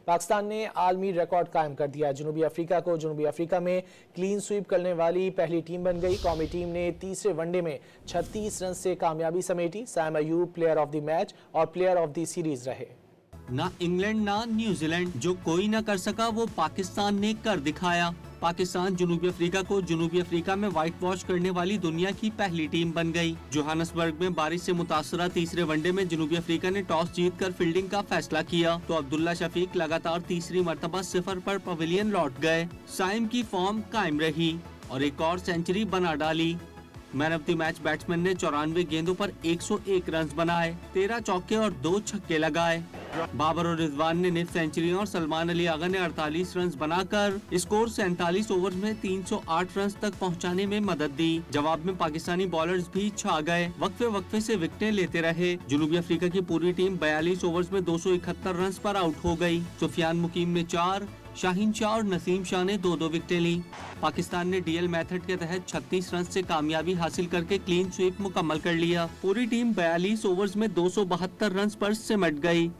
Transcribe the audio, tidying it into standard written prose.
पाकिस्तान ने आलमी रिकॉर्ड कायम कर दिया। जनूबी अफ्रीका को जनूबी अफ्रीका में क्लीन स्वीप करने वाली पहली टीम बन गई। कौमी टीम ने तीसरे वनडे में 36 रन से कामयाबी समेटी। Saim Ayub player of the match और प्लेयर ऑफ द सीरीज रहे। ना इंग्लैंड ना न्यूजीलैंड, जो कोई ना कर सका वो पाकिस्तान ने कर दिखाया। पाकिस्तान जनूबी अफ्रीका को जनूबी अफ्रीका में व्हाइट वॉश करने वाली दुनिया की पहली टीम बन गई। जोहानसबर्ग में बारिश से मुतासरा तीसरे वनडे में जनूबी अफ्रीका ने टॉस जीतकर फील्डिंग का फैसला किया तो अब्दुल्ला शफीक लगातार तीसरी मर्तबा 0 पर पवेलियन लौट गए। साइम की फॉर्म कायम रही और एक और सेंचुरी बना डाली। Man of the match batsman ने 94 गेंदों पर 101 रन बनाए, 13 चौके और 2 छक्के लगाए। बाबर और रिजवान ने निफ सेंचुरी और सलमान अली आगा ने 48 रन बनाकर स्कोर 47 ओवर में 308 रन तक पहुंचाने में मदद दी। जवाब में पाकिस्तानी बॉलर्स भी छा गए, वक्फे से विकेटें लेते रहे। जनूबी अफ्रीका की पूरी टीम 42 ओवर्स में 271 रन पर आउट हो गई। सुफियान मुकीम ने 4, शाहीन शाह और नसीम शाह ने 2-2 विकेटें ली। पाकिस्तान ने डीएल मेथड के तहत 36 रन से कामयाबी हासिल करके क्लीन स्वीप मुकम्मल कर लिया। पूरी टीम 42 ओवर्स में 272 रन पर सिमट गई।